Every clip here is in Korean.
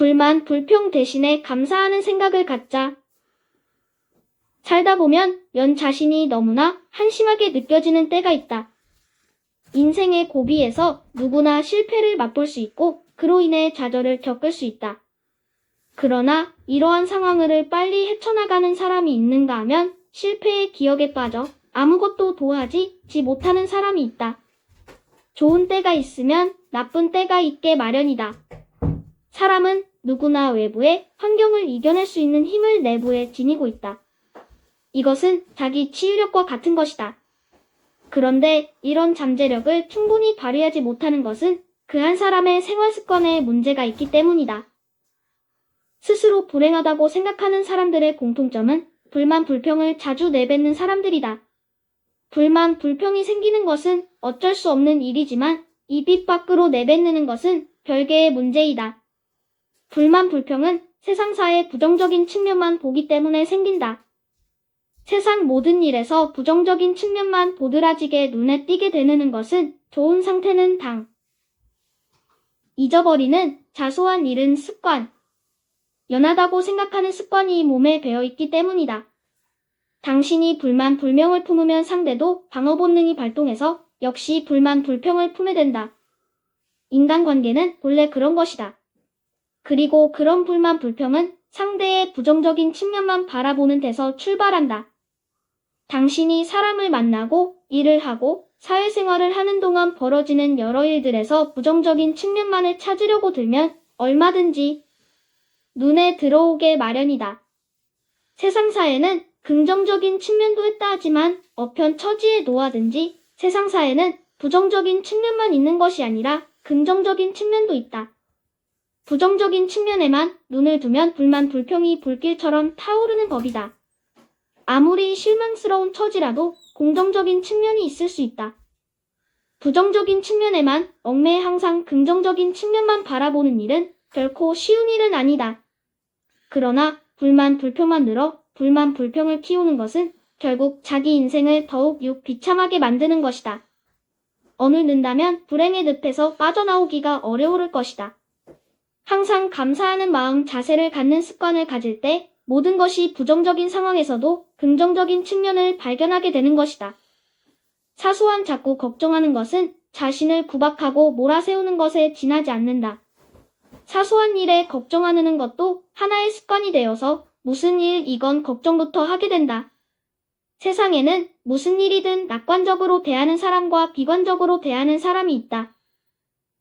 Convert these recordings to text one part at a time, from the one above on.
불만, 불평 대신에 감사하는 생각을 갖자. 살다 보면 자신이 너무나 한심하게 느껴지는 때가 있다. 인생의 고비에서 누구나 실패를 맛볼 수 있고 그로 인해 좌절을 겪을 수 있다. 그러나 이러한 상황을 빨리 헤쳐나가는 사람이 있는가 하면 실패의 기억에 빠져 아무것도 도와주지 못하는 사람이 있다. 좋은 때가 있으면 나쁜 때가 있게 마련이다. 사람은 누구나 외부의 환경을 이겨낼 수 있는 힘을 내부에 지니고 있다. 이것은 자기 치유력과 같은 것이다. 그런데 이런 잠재력을 충분히 발휘하지 못하는 것은 그 한 사람의 생활 습관에 문제가 있기 때문이다. 스스로 불행하다고 생각하는 사람들의 공통점은 불만, 불평을 자주 내뱉는 사람들이다. 불만, 불평이 생기는 것은 어쩔 수 없는 일이지만 입 밖으로 내뱉는 것은 별개의 문제이다. 불만, 불평은 세상사의 부정적인 측면만 보기 때문에 생긴다. 세상 모든 일에서 부정적인 측면만 도드라지게 눈에 띄게 되는 것은 좋은 상태는 잊어버리는 자소한 일은 습관. 연하다고 생각하는 습관이 몸에 배어있기 때문이다. 당신이 불만, 불명을 품으면 상대도 방어 본능이 발동해서 역시 불만, 불평을 품게 된다. 인간관계는 본래 그런 것이다. 그리고 그런 불만, 불평은 상대의 부정적인 측면만 바라보는 데서 출발한다. 당신이 사람을 만나고 일을 하고 사회생활을 하는 동안 벌어지는 여러 일들에서 부정적인 측면만을 찾으려고 들면 얼마든지 눈에 들어오게 마련이다. 세상사에는 긍정적인 측면도 있다 하지만 어편처지에 놓아든지 세상사에는 부정적인 측면만 있는 것이 아니라 긍정적인 측면도 있다. 부정적인 측면에만 눈을 두면 불만, 불평이 불길처럼 타오르는 법이다. 아무리 실망스러운 처지라도 긍정적인 측면이 있을 수 있다. 부정적인 측면에만 얽매여 항상 긍정적인 측면만 바라보는 일은 결코 쉬운 일은 아니다. 그러나 불만, 불평만 늘어 불만, 불평을 키우는 것은 결국 자기 인생을 더욱 비참하게 만드는 것이다. 어느는다면 불행의 늪에서 빠져나오기가 어려울 것이다. 항상 감사하는 마음 자세를 갖는 습관을 가질 때 모든 것이 부정적인 상황에서도 긍정적인 측면을 발견하게 되는 것이다. 사소한 자꾸 걱정하는 것은 자신을 구박하고 몰아세우는 것에 지나지 않는다. 사소한 일에 걱정하는 것도 하나의 습관이 되어서 무슨 일이건 걱정부터 하게 된다. 세상에는 무슨 일이든 낙관적으로 대하는 사람과 비관적으로 대하는 사람이 있다.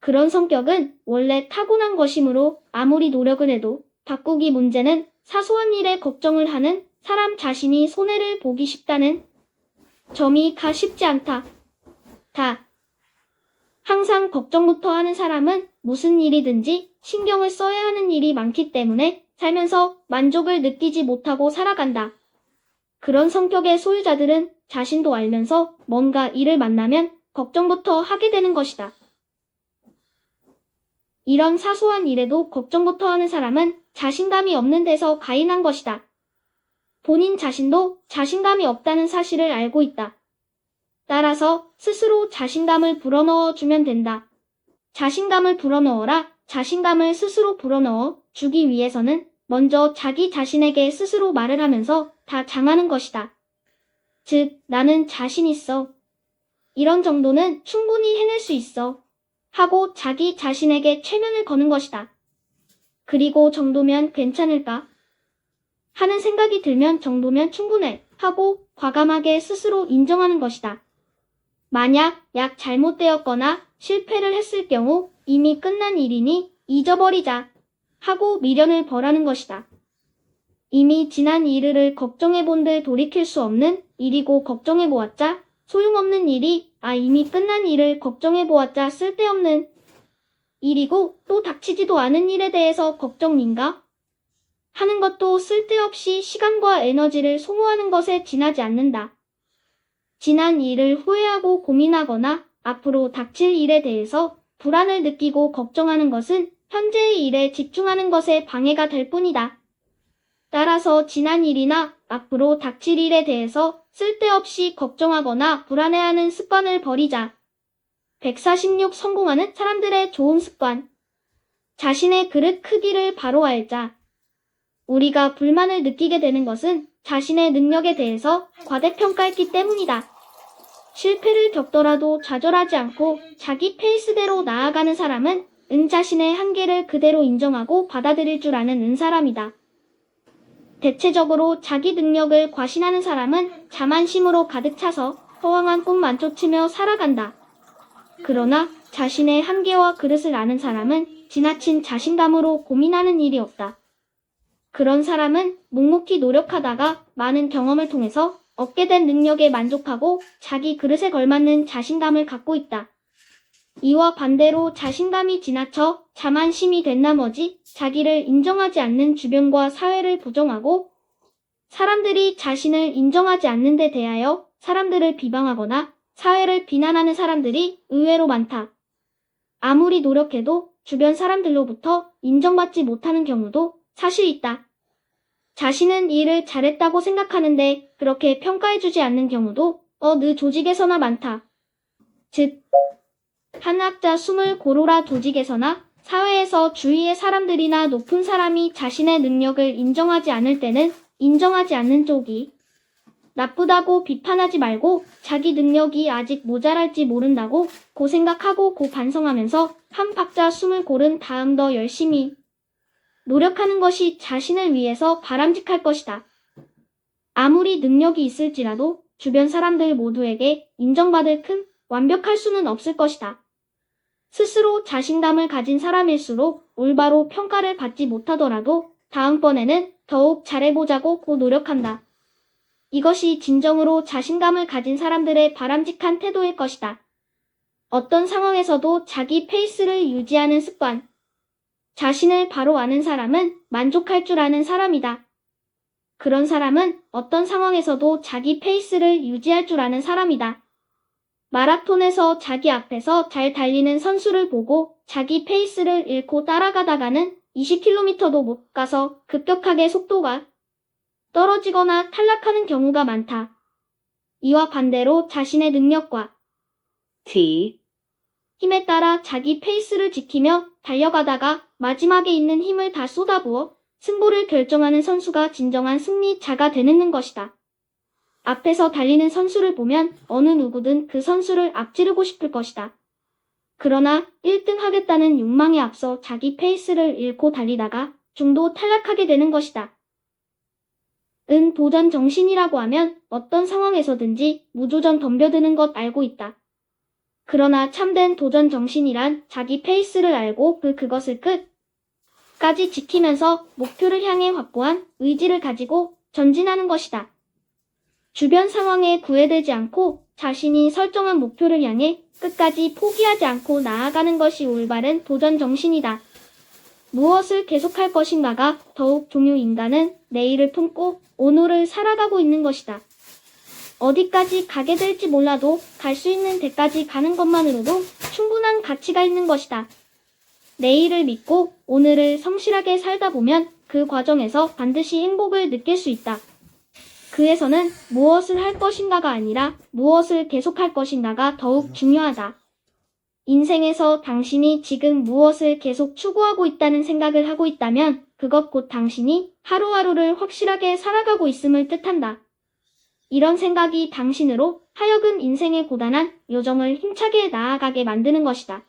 그런 성격은 원래 타고난 것이므로 아무리 노력을 해도 바꾸기 문제는 사소한 일에 걱정을 하는 사람 자신이 손해를 보기 쉽다는 점이 쉽지 않다. 항상 걱정부터 하는 사람은 무슨 일이든지 신경을 써야 하는 일이 많기 때문에 살면서 만족을 느끼지 못하고 살아간다. 그런 성격의 소유자들은 자신도 알면서 뭔가 일을 만나면 걱정부터 하게 되는 것이다. 이런 사소한 일에도 걱정부터 하는 사람은 자신감이 없는 데서 가인한 것이다. 본인 자신도 자신감이 없다는 사실을 알고 있다. 따라서 스스로 자신감을 불어넣어 주면 된다. 자신감을 불어넣어라. 자신감을 스스로 불어넣어 주기 위해서는 먼저 자기 자신에게 스스로 말을 하면서 다 장하는 것이다. 즉, 나는 자신 있어. 이런 정도는 충분히 해낼 수 있어. 하고 자기 자신에게 최면을 거는 것이다. 그리고 정도면 괜찮을까? 하는 생각이 들면 정도면 충분해. 하고 과감하게 스스로 인정하는 것이다. 만약 잘못되었거나 실패를 했을 경우 이미 끝난 일이니 잊어버리자. 하고 미련을 벌하는 것이다. 이미 지난 일을 걱정해본들 돌이킬 수 없는 일이고 걱정해보았자 소용없는 일이 이미 끝난 일을 걱정해보았자 쓸데없는 일이고 또 닥치지도 않은 일에 대해서 걱정인가? 하는 것도 쓸데없이 시간과 에너지를 소모하는 것에 지나지 않는다. 지난 일을 후회하고 고민하거나 앞으로 닥칠 일에 대해서 불안을 느끼고 걱정하는 것은 현재의 일에 집중하는 것에 방해가 될 뿐이다. 따라서 지난 일이나 앞으로 닥칠 일에 대해서 쓸데없이 걱정하거나 불안해하는 습관을 버리자. 146 성공하는 사람들의 좋은 습관. 자신의 그릇 크기를 바로 알자. 우리가 불만을 느끼게 되는 것은 자신의 능력에 대해서 과대평가했기 때문이다. 실패를 겪더라도 좌절하지 않고 자기 페이스대로 나아가는 사람은 자신의 한계를 그대로 인정하고 받아들일 줄 아는 사람이다. 대체적으로 자기 능력을 과신하는 사람은 자만심으로 가득 차서 허황한 꿈만 쫓으며 살아간다. 그러나 자신의 한계와 그릇을 아는 사람은 지나친 자신감으로 고민하는 일이 없다. 그런 사람은 묵묵히 노력하다가 많은 경험을 통해서 얻게 된 능력에 만족하고 자기 그릇에 걸맞는 자신감을 갖고 있다. 이와 반대로 자신감이 지나쳐 자만심이 된 나머지 자기를 인정하지 않는 주변과 사회를 부정하고 사람들이 자신을 인정하지 않는 데 대하여 사람들을 비방하거나 사회를 비난하는 사람들이 의외로 많다. 아무리 노력해도 주변 사람들로부터 인정받지 못하는 경우도 사실 있다. 자신은 일을 잘했다고 생각하는데 그렇게 평가해주지 않는 경우도 어느 조직에서나 많다. 즉, 한 학자 숨을 고르라 조직에서나 사회에서 주위의 사람들이나 높은 사람이 자신의 능력을 인정하지 않을 때는 인정하지 않는 쪽이 나쁘다고 비판하지 말고 자기 능력이 아직 모자랄지 모른다고 고 생각하고 고 반성하면서 한 박자 숨을 고른 다음 더 열심히 노력하는 것이 자신을 위해서 바람직할 것이다. 아무리 능력이 있을지라도 주변 사람들 모두에게 인정받을 완벽할 수는 없을 것이다. 스스로 자신감을 가진 사람일수록 올바로 평가를 받지 못하더라도 다음번에는 더욱 잘해보자고 고 노력한다. 이것이 진정으로 자신감을 가진 사람들의 바람직한 태도일 것이다. 어떤 상황에서도 자기 페이스를 유지하는 습관. 자신을 바로 아는 사람은 만족할 줄 아는 사람이다. 그런 사람은 어떤 상황에서도 자기 페이스를 유지할 줄 아는 사람이다. 마라톤에서 자기 앞에서 잘 달리는 선수를 보고 자기 페이스를 잃고 따라가다가는 20km도 못 가서 급격하게 속도가 떨어지거나 탈락하는 경우가 많다. 이와 반대로 자신의 능력과 힘에 따라 자기 페이스를 지키며 달려가다가 마지막에 있는 힘을 다 쏟아부어 승부를 결정하는 선수가 진정한 승리자가 되는 것이다. 앞에서 달리는 선수를 보면 어느 누구든 그 선수를 앞지르고 싶을 것이다. 그러나 1등 하겠다는 욕망에 앞서 자기 페이스를 잃고 달리다가 중도 탈락하게 되는 것이다. 도전 정신이라고 하면 어떤 상황에서든지 무조건 덤벼드는 것 알고 있다. 그러나 참된 도전 정신이란 자기 페이스를 알고 그것을 끝까지 지키면서 목표를 향해 확고한 의지를 가지고 전진하는 것이다. 주변 상황에 구애되지 않고 자신이 설정한 목표를 향해 끝까지 포기하지 않고 나아가는 것이 올바른 도전 정신이다. 무엇을 계속할 것인가가 더욱 중요. 인간은 내일을 품고 오늘을 살아가고 있는 것이다. 어디까지 가게 될지 몰라도 갈 수 있는 데까지 가는 것만으로도 충분한 가치가 있는 것이다. 내일을 믿고 오늘을 성실하게 살다 보면 그 과정에서 반드시 행복을 느낄 수 있다. 그에서는 무엇을 할 것인가가 아니라 무엇을 계속할 것인가가 더욱 중요하다. 인생에서 당신이 지금 무엇을 계속 추구하고 있다는 생각을 하고 있다면 그것 곧 당신이 하루하루를 확실하게 살아가고 있음을 뜻한다. 이런 생각이 당신으로 하여금 인생의 고단한 여정을 힘차게 나아가게 만드는 것이다.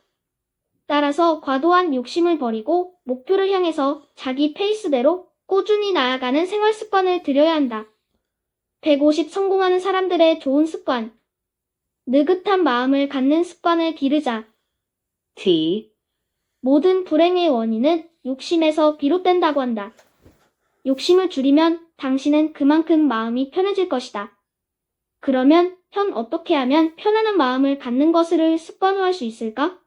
따라서 과도한 욕심을 버리고 목표를 향해서 자기 페이스대로 꾸준히 나아가는 생활 습관을 들여야 한다. 150 성공하는 사람들의 좋은 습관. 느긋한 마음을 갖는 습관을 기르자. 모든 불행의 원인은 욕심에서 비롯된다고 한다. 욕심을 줄이면 당신은 그만큼 마음이 편해질 것이다. 그러면 어떻게 하면 편안한 마음을 갖는 것을 습관화할 수 있을까?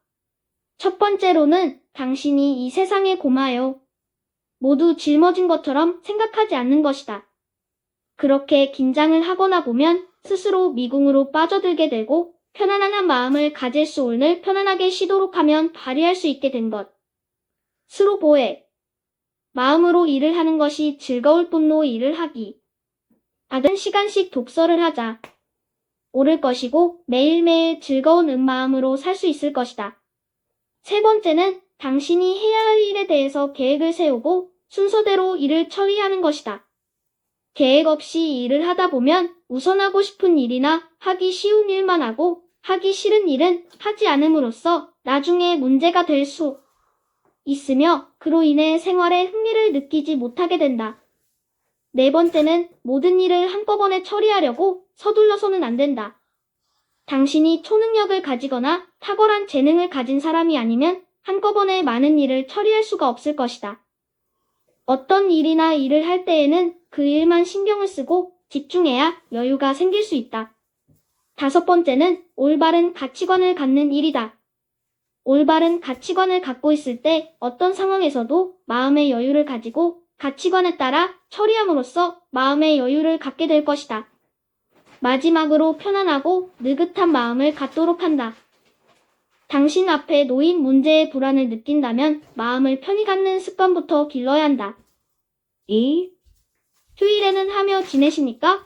첫 번째로는 당신이 이 세상에 고마워요. 모두 짊어진 것처럼 생각하지 않는 것이다. 그렇게 긴장을 하거나 보면 스스로 미궁으로 빠져들게 되고 편안한 마음을 가질 수 오늘 편안하게 쉬도록 하면 발휘할 수 있게 된 것. 스로 보혜. 마음으로 일을 하는 것이 즐거울 뿐로 일을 하기. 작은 시간씩 독서를 하자. 오를 것이고 매일매일 즐거운 마음으로 살 수 있을 것이다. 세 번째는 당신이 해야 할 일에 대해서 계획을 세우고 순서대로 일을 처리하는 것이다. 계획 없이 일을 하다 보면 우선 하고 싶은 일이나 하기 쉬운 일만 하고 하기 싫은 일은 하지 않음으로써 나중에 문제가 될 수 있으며 그로 인해 생활에 흥미를 느끼지 못하게 된다. 네 번째는 모든 일을 한꺼번에 처리하려고 서둘러서는 안 된다. 당신이 초능력을 가지거나 탁월한 재능을 가진 사람이 아니면 한꺼번에 많은 일을 처리할 수가 없을 것이다. 어떤 일이나 일을 할 때에는 그 일만 신경을 쓰고 집중해야 여유가 생길 수 있다. 다섯 번째는 올바른 가치관을 갖는 일이다. 올바른 가치관을 갖고 있을 때 어떤 상황에서도 마음의 여유를 가지고 가치관에 따라 처리함으로써 마음의 여유를 갖게 될 것이다. 마지막으로 편안하고 느긋한 마음을 갖도록 한다. 당신 앞에 놓인 문제에 불안을 느낀다면 마음을 편히 갖는 습관부터 길러야 한다. 2. 휴일에는 하며 지내십니까?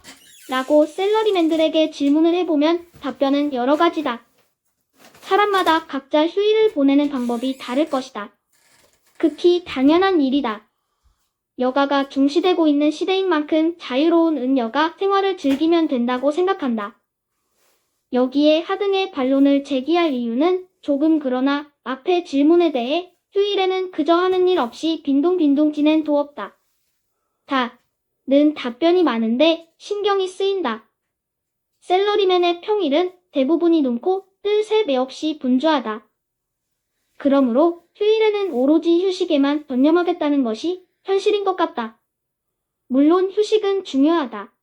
라고 샐러리맨들에게 질문을 해보면 답변은 여러 가지다. 사람마다 각자 휴일을 보내는 방법이 다를 것이다. 극히 당연한 일이다. 여가가 중시되고 있는 시대인 만큼 자유로운 은여가 생활을 즐기면 된다고 생각한다. 여기에 하등의 반론을 제기할 이유는 조금 그러나 앞의 질문에 대해 휴일에는 그저 하는 일 없이 빈둥빈둥 지낸 도 없다. 는 답변이 많은데 신경이 쓰인다. 샐러리맨의 평일은 대부분이 눈코 뜰 새 매없이 분주하다. 그러므로 휴일에는 오로지 휴식에만 전념하겠다는 것이 현실인 것 같다. 물론 휴식은 중요하다.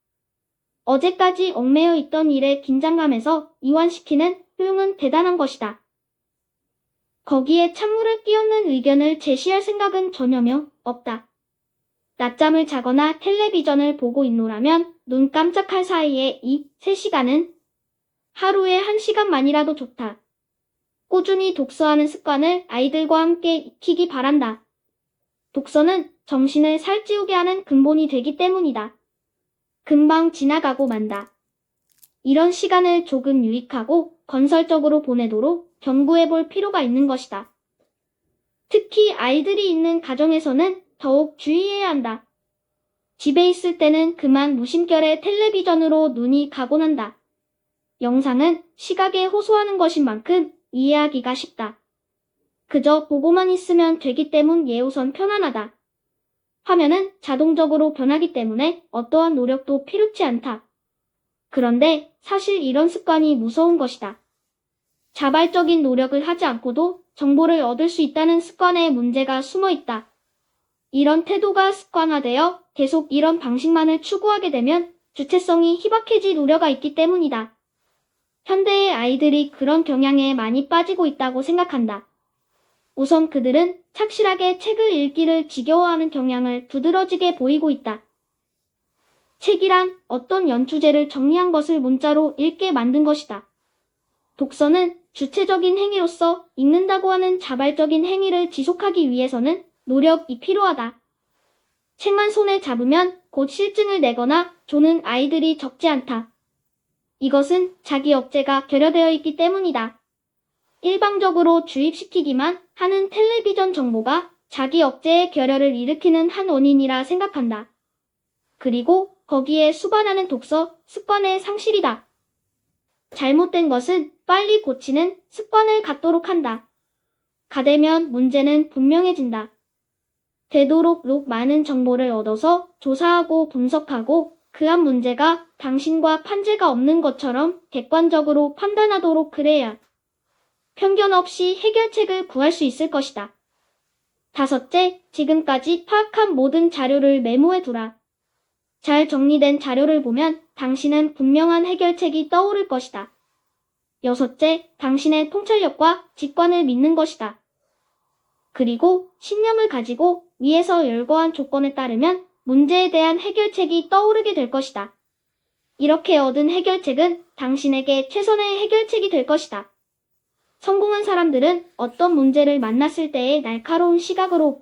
어제까지 얽매여 있던 일의 긴장감에서 이완시키는 효용은 대단한 것이다. 거기에 찬물을 끼얹는 의견을 제시할 생각은 전혀 없다. 낮잠을 자거나 텔레비전을 보고 있노라면 눈 깜짝할 사이에 3시간은 하루에 1시간만이라도 좋다. 꾸준히 독서하는 습관을 아이들과 함께 익히기 바란다. 독서는 정신을 살찌우게 하는 근본이 되기 때문이다. 금방 지나가고 만다. 이런 시간을 조금 유익하고 건설적으로 보내도록 경구해 볼 필요가 있는 것이다. 특히 아이들이 있는 가정에서는 더욱 주의해야 한다. 집에 있을 때는 그만 무심결에 텔레비전으로 눈이 가곤 한다. 영상은 시각에 호소하는 것인 만큼 이해하기가 쉽다. 그저 보고만 있으면 되기 때문에 우선 편안하다. 화면은 자동적으로 변하기 때문에 어떠한 노력도 필요치 않다. 그런데 사실 이런 습관이 무서운 것이다. 자발적인 노력을 하지 않고도 정보를 얻을 수 있다는 습관에 문제가 숨어 있다. 이런 태도가 습관화되어 계속 이런 방식만을 추구하게 되면 주체성이 희박해질 우려가 있기 때문이다. 현대의 아이들이 그런 경향에 많이 빠지고 있다고 생각한다. 우선 그들은 착실하게 책을 읽기를 지겨워하는 경향을 두드러지게 보이고 있다. 책이란 어떤 연주제를 정리한 것을 문자로 읽게 만든 것이다. 독서는 주체적인 행위로서 읽는다고 하는 자발적인 행위를 지속하기 위해서는 노력이 필요하다. 책만 손에 잡으면 곧 실증을 내거나 조는 아이들이 적지 않다. 이것은 자기 억제가 결여되어 있기 때문이다. 일방적으로 주입시키기만 하는 텔레비전 정보가 자기 억제의 결여를 일으키는 한 원인이라 생각한다. 그리고 거기에 수반하는 독서 습관의 상실이다. 잘못된 것은 빨리 고치는 습관을 갖도록 한다. 가되면 문제는 분명해진다. 되도록 많은 정보를 얻어서 조사하고 분석하고 그 한 문제가 당신과 판재가 없는 것처럼 객관적으로 판단하도록 그래야 편견 없이 해결책을 구할 수 있을 것이다. 다섯째, 지금까지 파악한 모든 자료를 메모해 두라. 잘 정리된 자료를 보면 당신은 분명한 해결책이 떠오를 것이다. 여섯째, 당신의 통찰력과 직관을 믿는 것이다. 그리고 신념을 가지고 위에서 열거한 조건에 따르면 문제에 대한 해결책이 떠오르게 될 것이다. 이렇게 얻은 해결책은 당신에게 최선의 해결책이 될 것이다. 성공한 사람들은 어떤 문제를 만났을 때의 날카로운 시각으로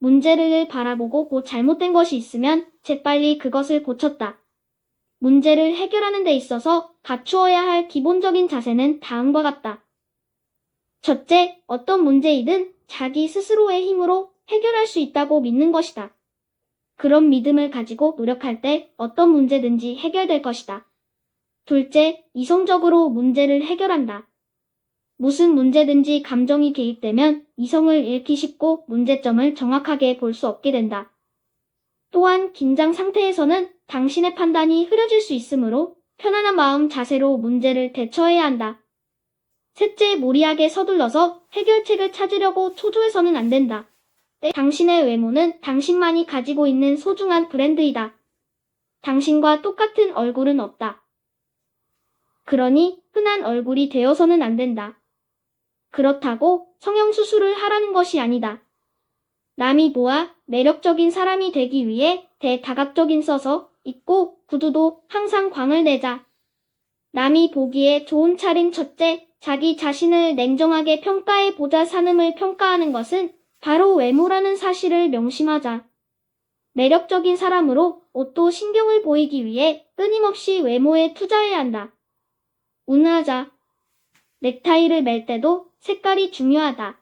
문제를 바라보고 곧 잘못된 것이 있으면 재빨리 그것을 고쳤다. 문제를 해결하는 데 있어서 갖추어야 할 기본적인 자세는 다음과 같다. 첫째, 어떤 문제이든 자기 스스로의 힘으로 해결할 수 있다고 믿는 것이다. 그런 믿음을 가지고 노력할 때 어떤 문제든지 해결될 것이다. 둘째, 이성적으로 문제를 해결한다. 무슨 문제든지 감정이 개입되면 이성을 잃기 쉽고 문제점을 정확하게 볼 수 없게 된다. 또한 긴장 상태에서는 당신의 판단이 흐려질 수 있으므로 편안한 마음 자세로 문제를 대처해야 한다. 셋째, 무리하게 서둘러서 해결책을 찾으려고 초조해서는 안 된다. 당신의 외모는 당신만이 가지고 있는 소중한 브랜드이다. 당신과 똑같은 얼굴은 없다. 그러니 흔한 얼굴이 되어서는 안 된다. 그렇다고 성형수술을 하라는 것이 아니다. 남이 보아 매력적인 사람이 되기 위해 대다각적인 써서 입고 구두도 항상 광을 내자. 남이 보기에 좋은 차림. 첫째, 자기 자신을 냉정하게 평가해보자. 사람을 평가하는 것은 바로 외모라는 사실을 명심하자. 매력적인 사람으로 옷도 신경을 보이기 위해 끊임없이 외모에 투자해야 한다. 운하자. 넥타이를 맬 때도 색깔이 중요하다.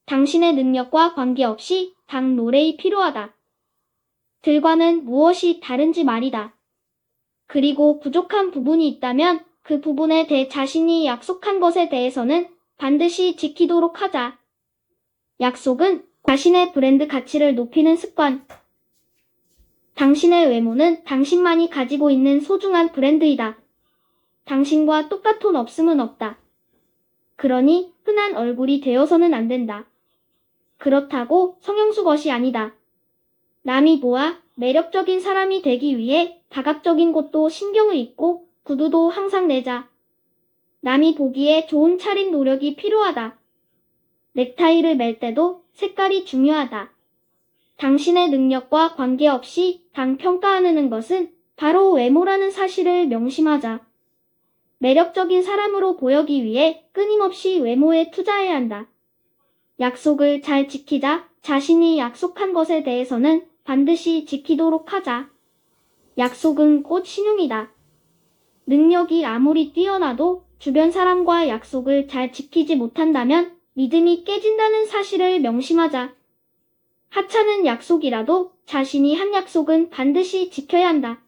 당신의 능력과 관계없이 당 노래이 필요하다. 들과는 무엇이 다른지 말이다. 그리고 부족한 부분이 있다면 그 부분에 대해 자신이 약속한 것에 대해서는 반드시 지키도록 하자. 약속은 자신의 브랜드 가치를 높이는 습관. 당신의 외모는 당신만이 가지고 있는 소중한 브랜드이다. 당신과 똑같은 없음은 없다. 그러니 흔한 얼굴이 되어서는 안 된다. 그렇다고 성형수 것이 아니다. 남이 보아 매력적인 사람이 되기 위해 다각적인 곳도 신경을 잊고 구두도 항상 내자. 남이 보기에 좋은 차림 노력이 필요하다. 넥타이를 맬 때도 색깔이 중요하다. 당신의 능력과 관계없이 당 평가하는 것은 바로 외모라는 사실을 명심하자. 매력적인 사람으로 보이기 위해 끊임없이 외모에 투자해야 한다. 약속을 잘 지키자. 자신이 약속한 것에 대해서는 반드시 지키도록 하자. 약속은 곧 신용이다. 능력이 아무리 뛰어나도 주변 사람과 약속을 잘 지키지 못한다면 믿음이 깨진다는 사실을 명심하자. 하찮은 약속이라도 자신이 한 약속은 반드시 지켜야 한다.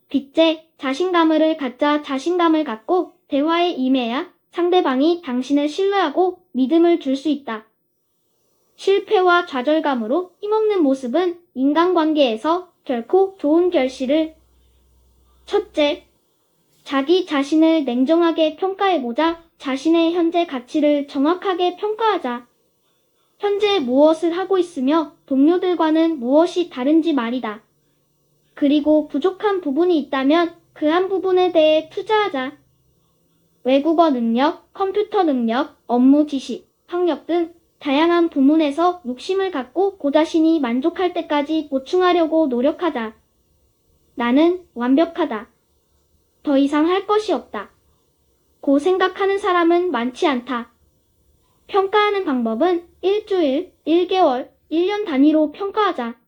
빚제, 자신감을 갖자. 자신감을 갖고 대화에 임해야 상대방이 당신을 신뢰하고 믿음을 줄 수 있다. 실패와 좌절감으로 힘없는 모습은 인간관계에서 결코 좋은 결실을. 첫째, 자기 자신을 냉정하게 평가해보자. 자신의 현재 가치를 정확하게 평가하자. 현재 무엇을 하고 있으며 동료들과는 무엇이 다른지 말이다. 그리고 부족한 부분이 있다면 그 한 부분에 대해 투자하자. 외국어 능력, 컴퓨터 능력, 업무 지식, 학력 등 다양한 부문에서 욕심을 갖고 고자신이 만족할 때까지 보충하려고 노력하자. 나는 완벽하다. 더 이상 할 것이 없다. 고 생각하는 사람은 많지 않다. 평가하는 방법은 일주일, 1개월, 1년 단위로 평가하자.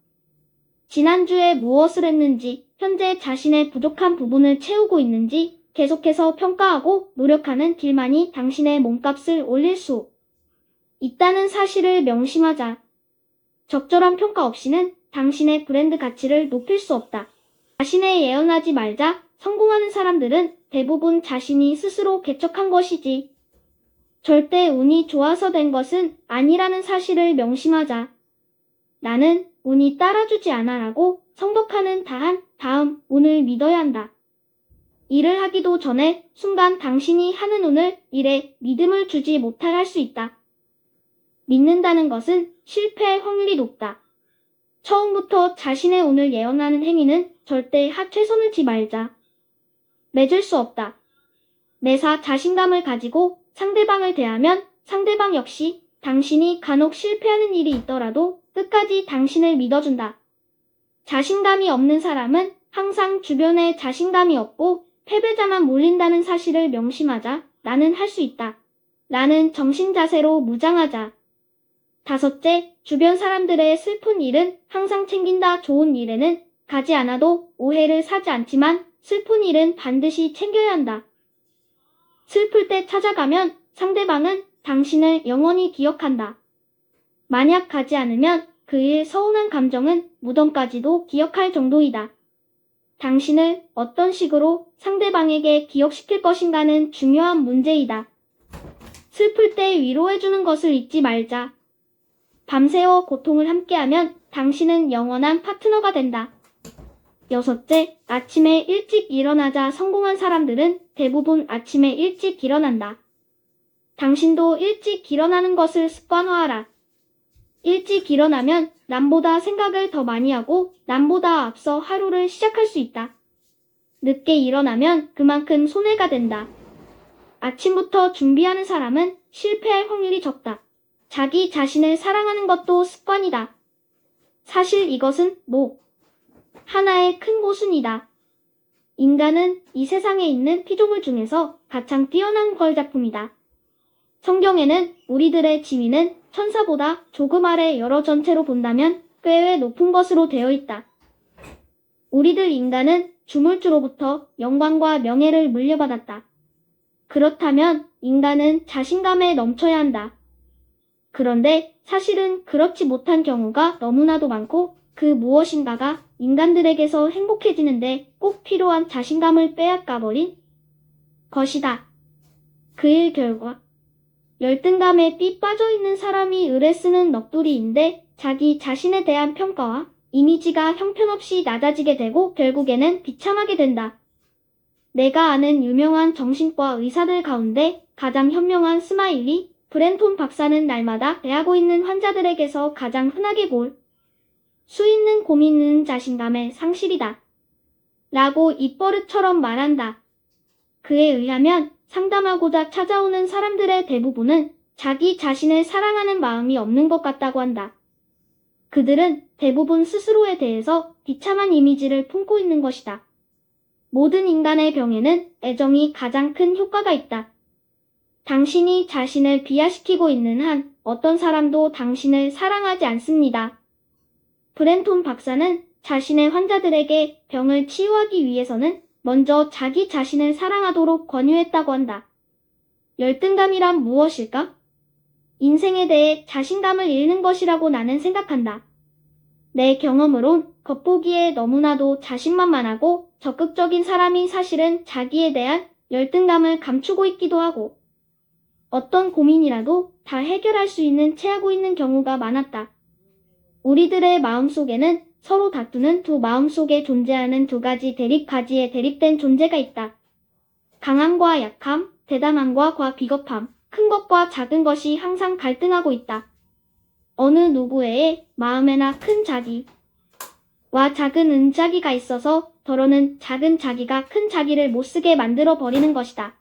지난주에 무엇을 했는지, 현재 자신의 부족한 부분을 채우고 있는지 계속해서 평가하고 노력하는 길만이 당신의 몸값을 올릴 수 있다는 사실을 명심하자. 적절한 평가 없이는 당신의 브랜드 가치를 높일 수 없다. 자신을 예언하지 말자. 성공하는 사람들은 대부분 자신이 스스로 개척한 것이지 절대 운이 좋아서 된 것은 아니라는 사실을 명심하자. 나는 운이 따라주지 않아라고 성덕하는 다음 운을 믿어야 한다. 일을 하기도 전에 순간 당신이 하는 운을 일에 믿음을 주지 못할 할 수 있다. 믿는다는 것은 실패할 확률이 높다. 처음부터 자신의 운을 예언하는 행위는 절대 최선을 지 말자. 맺을 수 없다. 매사 자신감을 가지고 상대방을 대하면 상대방 역시 당신이 간혹 실패하는 일이 있더라도 끝까지 당신을 믿어준다. 자신감이 없는 사람은 항상 주변에 자신감이 없고 패배자만 몰린다는 사실을 명심하자. 나는 할 수 있다. 나는 정신 자세로 무장하자. 다섯째, 주변 사람들의 슬픈 일은 항상 챙긴다. 좋은 일에는 가지 않아도 오해를 사지 않지만 슬픈 일은 반드시 챙겨야 한다. 슬플 때 찾아가면 상대방은 당신을 영원히 기억한다. 만약 가지 않으면 그의 서운한 감정은 무덤까지도 기억할 정도이다. 당신을 어떤 식으로 상대방에게 기억시킬 것인가는 중요한 문제이다. 슬플 때 위로해주는 것을 잊지 말자. 밤새워 고통을 함께하면 당신은 영원한 파트너가 된다. 여섯째, 아침에 일찍 일어나자. 성공한 사람들은 대부분 아침에 일찍 일어난다. 당신도 일찍 일어나는 것을 습관화하라. 일찍 일어나면 남보다 생각을 더 많이 하고 남보다 앞서 하루를 시작할 수 있다. 늦게 일어나면 그만큼 손해가 된다. 아침부터 준비하는 사람은 실패할 확률이 적다. 자기 자신을 사랑하는 것도 습관이다. 사실 이것은 하나의 큰 모순이다. 인간은 이 세상에 있는 피조물 중에서 가장 뛰어난 걸작품이다. 성경에는 우리들의 지위는 천사보다 조금 아래 여러 전체로 본다면 꽤 높은 것으로 되어 있다. 우리들 인간은 주물주로부터 영광과 명예를 물려받았다. 그렇다면 인간은 자신감에 넘쳐야 한다. 그런데 사실은 그렇지 못한 경우가 너무나도 많고 그 무엇인가가 인간들에게서 행복해지는데 꼭 필요한 자신감을 빼앗가버린 것이다. 그의 결과 열등감에 삐 빠져있는 사람이 을에 쓰는 넋두리인데 자기 자신에 대한 평가와 이미지가 형편없이 낮아지게 되고 결국에는 비참하게 된다. 내가 아는 유명한 정신과 의사들 가운데 가장 현명한 스마일리 브렌톤 박사는 날마다 대하고 있는 환자들에게서 가장 흔하게 볼 수 있는 고민은 자신감의 상실이다. 라고 입버릇처럼 말한다. 그에 의하면 상담하고자 찾아오는 사람들의 대부분은 자기 자신을 사랑하는 마음이 없는 것 같다고 한다. 그들은 대부분 스스로에 대해서 비참한 이미지를 품고 있는 것이다. 모든 인간의 병에는 애정이 가장 큰 효과가 있다. 당신이 자신을 비하시키고 있는 한 어떤 사람도 당신을 사랑하지 않습니다. 브렌톤 박사는 자신의 환자들에게 병을 치유하기 위해서는 먼저 자기 자신을 사랑하도록 권유했다고 한다. 열등감이란 무엇일까? 인생에 대해 자신감을 잃는 것이라고 나는 생각한다. 내 경험으론 겉보기에 너무나도 자신만만하고 적극적인 사람이 사실은 자기에 대한 열등감을 감추고 있기도 하고 어떤 고민이라도 다 해결할 수 있는 채 하고 있는 경우가 많았다. 우리들의 마음속에는 서로 다투는 두 마음 속에 존재하는 두 가지 대립가지에 대립된 존재가 있다. 강함과 약함, 대담함과 비겁함, 큰 것과 작은 것이 항상 갈등하고 있다. 어느 누구의 마음에나 큰 자기와 작은 은자기가 있어서 더러는 작은 자기가 큰 자기를 못쓰게 만들어 버리는 것이다.